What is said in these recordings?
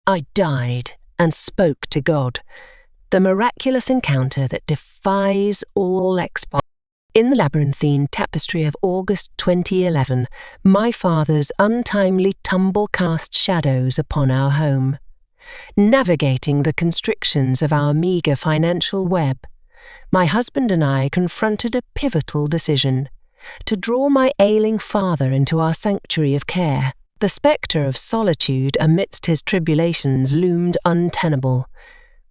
I died and spoke to God. The miraculous encounter that defies all expectation. In the labyrinthine tapestry of August 2011, my father's untimely tumble cast shadows upon our home. Navigating the constrictions of our meagre financial web, my husband and I confronted a pivotal decision: to draw my ailing father into our sanctuary of care. The spectre of solitude amidst his tribulations loomed untenable.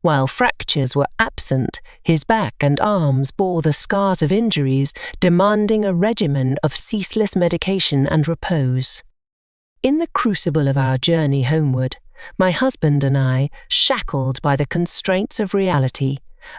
While fractures were absent, his back and arms bore the scars of injuries, demanding a regimen of ceaseless medication and repose. In the crucible of our journey homeward, my husband and I, shackled by the constraints of reality,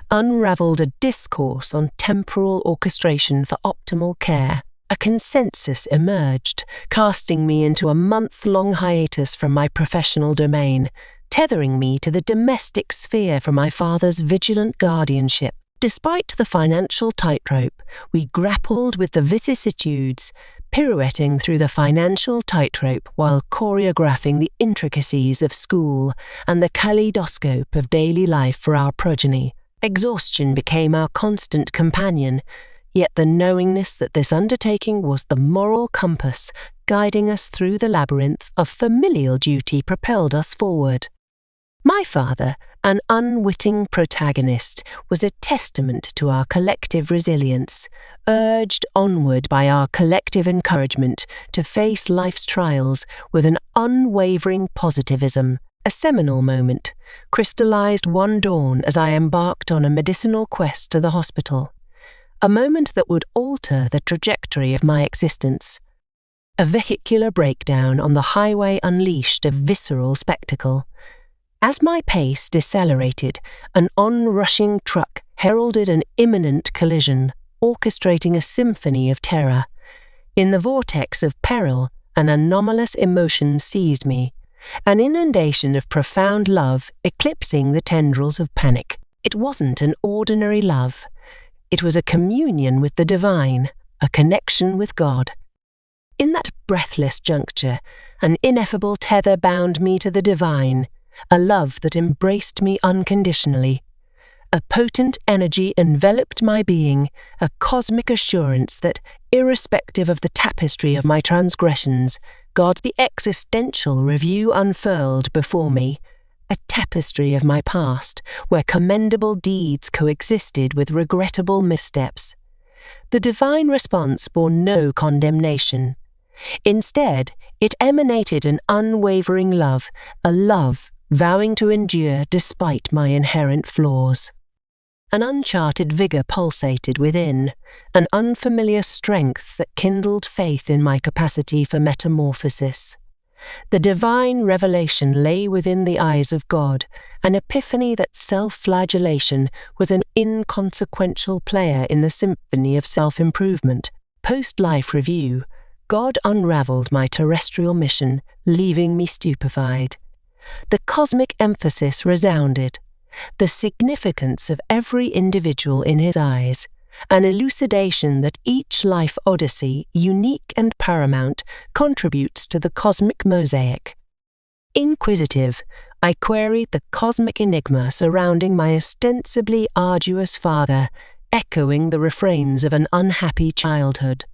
unravelled a discourse on temporal orchestration for optimal care. A consensus emerged, casting me into a month-long hiatus from my professional domain, tethering me to the domestic sphere for my father's vigilant guardianship. Despite the financial tightrope, we grappled with the vicissitudes, pirouetting through the financial tightrope while choreographing the intricacies of school and the kaleidoscope of daily life for our progeny. Exhaustion became our constant companion, yet the knowingness that this undertaking was the moral compass guiding us through the labyrinth of familial duty propelled us forward. My father, an unwitting protagonist, was a testament to our collective resilience, urged onward by our collective encouragement to face life's trials with an unwavering positivism. A seminal moment crystallized one dawn as I embarked on a medicinal quest to the hospital. A moment that would alter the trajectory of my existence. A vehicular breakdown on the highway unleashed a visceral spectacle. As my pace decelerated, an onrushing truck heralded an imminent collision, orchestrating a symphony of terror. In the vortex of peril, an anomalous emotion seized me, an inundation of profound love eclipsing the tendrils of panic. It wasn't an ordinary love. It was a communion with the divine, a connection with God. In that breathless juncture, an ineffable tether bound me to the divine, a love that embraced me unconditionally. A potent energy enveloped my being, a cosmic assurance that, irrespective of the tapestry of my transgressions, God, the existential review unfurled before me, a tapestry of my past, where commendable deeds coexisted with regrettable missteps. The divine response bore no condemnation. Instead, it emanated an unwavering love, a love vowing to endure despite my inherent flaws. An uncharted vigour pulsated within, an unfamiliar strength that kindled faith in my capacity for metamorphosis. The divine revelation lay within the eyes of God, an epiphany that self-flagellation was an inconsequential player in the symphony of self-improvement. Post-life review, God unravelled my terrestrial mission, leaving me stupefied. The cosmic emphasis resounded, the significance of every individual in his eyes, an elucidation that each life odyssey, unique and paramount, contributes to the cosmic mosaic. Inquisitive, I queried the cosmic enigma surrounding my ostensibly arduous father, echoing the refrains of an unhappy childhood.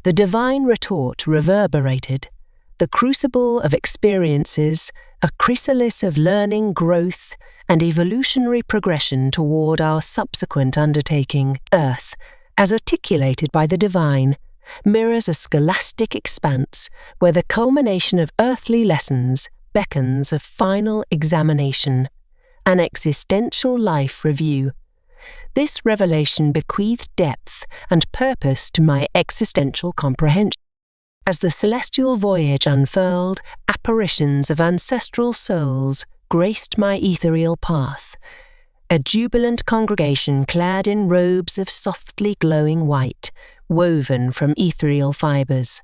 The divine retort reverberated, the crucible of experiences, a chrysalis of learning, growth, and evolutionary progression toward our subsequent undertaking. Earth, as articulated by the divine, mirrors a scholastic expanse where the culmination of earthly lessons beckons a final examination, an existential life review. This revelation bequeathed depth and purpose to my existential comprehension. As the celestial voyage unfurled, apparitions of ancestral souls graced my ethereal path, a jubilant congregation clad in robes of softly glowing white, woven from ethereal fibres.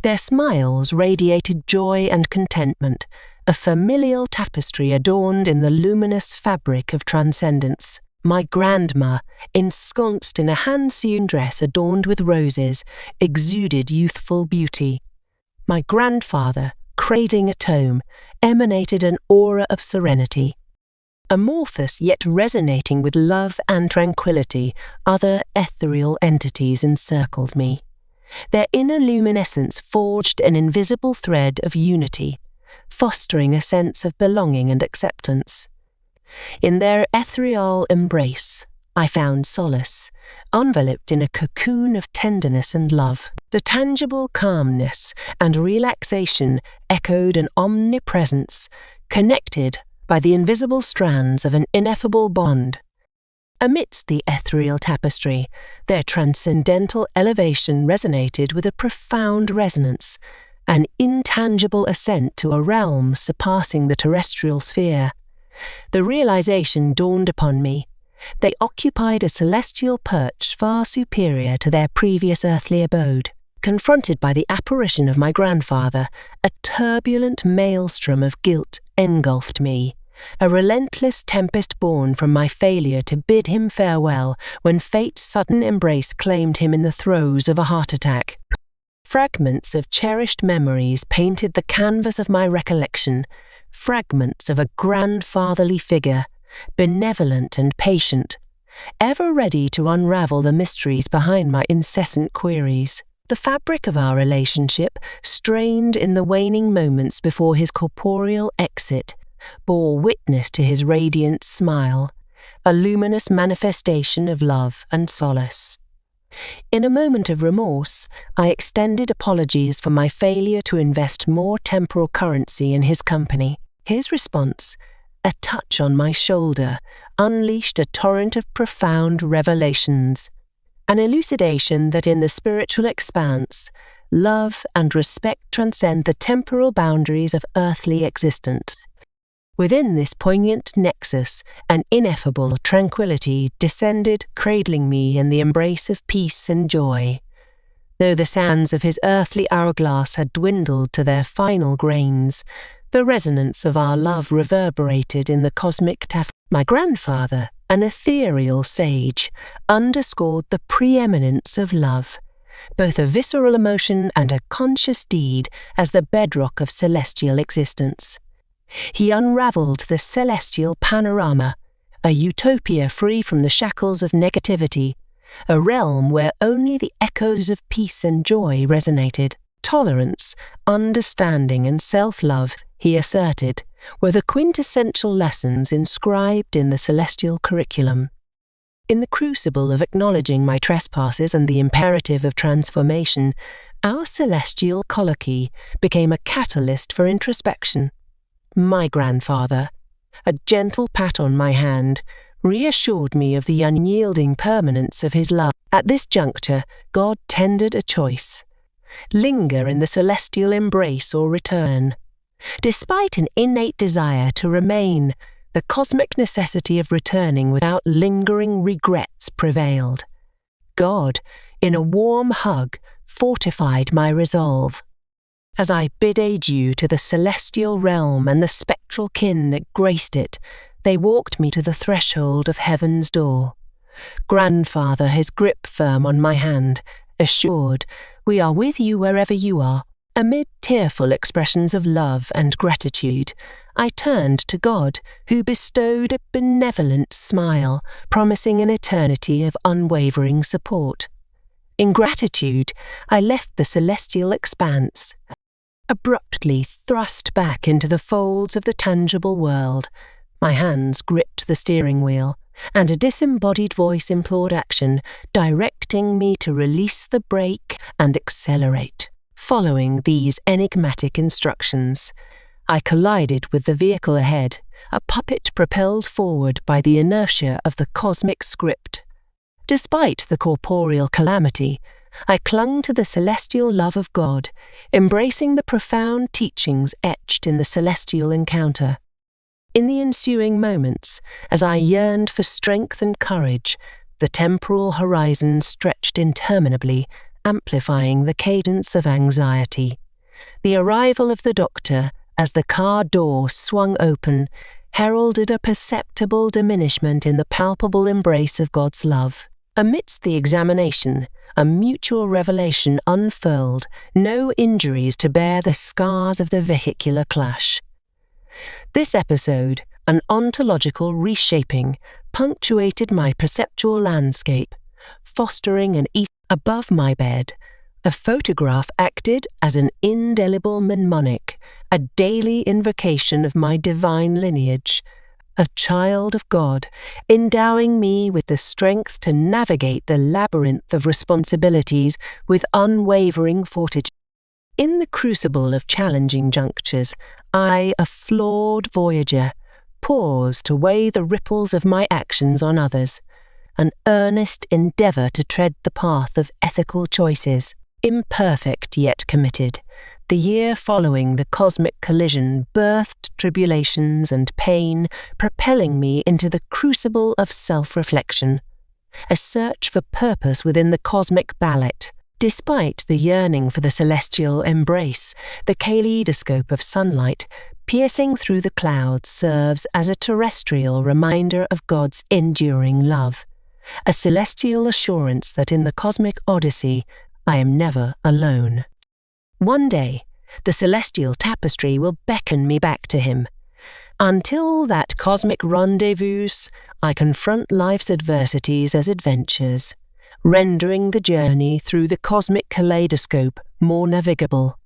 Their smiles radiated joy and contentment, a familial tapestry adorned in the luminous fabric of transcendence. My grandma, ensconced in a hand-sewn dress adorned with roses, exuded youthful beauty. My grandfather, cradling a tome, emanated an aura of serenity. Amorphous yet resonating with love and tranquility, other ethereal entities encircled me. Their inner luminescence forged an invisible thread of unity, fostering a sense of belonging and acceptance. In their ethereal embrace, I found solace, enveloped in a cocoon of tenderness and love. The tangible calmness and relaxation echoed an omnipresence, connected by the invisible strands of an ineffable bond. Amidst the ethereal tapestry, their transcendental elevation resonated with a profound resonance, an intangible ascent to a realm surpassing the terrestrial sphere. The realization dawned upon me. They occupied a celestial perch far superior to their previous earthly abode. Confronted by the apparition of my grandfather, a turbulent maelstrom of guilt engulfed me. A relentless tempest born from my failure to bid him farewell when fate's sudden embrace claimed him in the throes of a heart attack. Fragments of cherished memories painted the canvas of my recollection, fragments of a grandfatherly figure, benevolent and patient, ever ready to unravel the mysteries behind my incessant queries. The fabric of our relationship, strained in the waning moments before his corporeal exit, bore witness to his radiant smile, a luminous manifestation of love and solace. In a moment of remorse, I extended apologies for my failure to invest more temporal currency in his company. His response, a touch on my shoulder, unleashed a torrent of profound revelations, an elucidation that in the spiritual expanse, love and respect transcend the temporal boundaries of earthly existence. Within this poignant nexus, an ineffable tranquility descended, cradling me in the embrace of peace and joy. Though the sands of his earthly hourglass had dwindled to their final grains, the resonance of our love reverberated in the cosmic tapestry. My grandfather, an ethereal sage, underscored the preeminence of love, both a visceral emotion and a conscious deed, as the bedrock of celestial existence. He unraveled the celestial panorama, a utopia free from the shackles of negativity, a realm where only the echoes of peace and joy resonated. Tolerance, understanding, and self-love, he asserted, were the quintessential lessons inscribed in the celestial curriculum. In the crucible of acknowledging my trespasses and the imperative of transformation, our celestial colloquy became a catalyst for introspection. My grandfather, a gentle pat on my hand, reassured me of the unyielding permanence of his love. At this juncture, God tendered a choice: linger in the celestial embrace or return. Despite an innate desire to remain, the cosmic necessity of returning without lingering regrets prevailed. God, in a warm hug, fortified my resolve. As I bid adieu to the celestial realm and the spectral kin that graced it, they walked me to the threshold of heaven's door. Grandfather, his grip firm on my hand, assured, "We are with you wherever you are." Amid tearful expressions of love and gratitude, I turned to God, who bestowed a benevolent smile, promising an eternity of unwavering support. In gratitude, I left the celestial expanse, abruptly thrust back into the folds of the tangible world. My hands gripped the steering wheel, and a disembodied voice implored action, directing me to release the brake and accelerate. Following these enigmatic instructions, I collided with the vehicle ahead, a puppet propelled forward by the inertia of the cosmic script. Despite the corporeal calamity, I clung to the celestial love of God, embracing the profound teachings etched in the celestial encounter. In the ensuing moments, as I yearned for strength and courage, the temporal horizon stretched interminably, amplifying the cadence of anxiety. The arrival of the doctor, as the car door swung open, heralded a perceptible diminishment in the palpable embrace of God's love. Amidst the examination, a mutual revelation unfurled, no injuries to bear the scars of the vehicular clash. This episode, an ontological reshaping, punctuated my perceptual landscape, fostering an above my bed. A photograph acted as an indelible mnemonic, a daily invocation of my divine lineage, a child of God, endowing me with the strength to navigate the labyrinth of responsibilities with unwavering fortitude. In the crucible of challenging junctures, I, a flawed voyager, pause to weigh the ripples of my actions on others, an earnest endeavour to tread the path of ethical choices. Imperfect yet committed, the year following the cosmic collision birthed tribulations and pain, propelling me into the crucible of self-reflection, a search for purpose within the cosmic ballot. Despite the yearning for the celestial embrace, the kaleidoscope of sunlight piercing through the clouds serves as a terrestrial reminder of God's enduring love, a celestial assurance that in the cosmic odyssey I am never alone. One day, the celestial tapestry will beckon me back to him. Until that cosmic rendezvous, I confront life's adversities as adventures, rendering the journey through the cosmic kaleidoscope more navigable.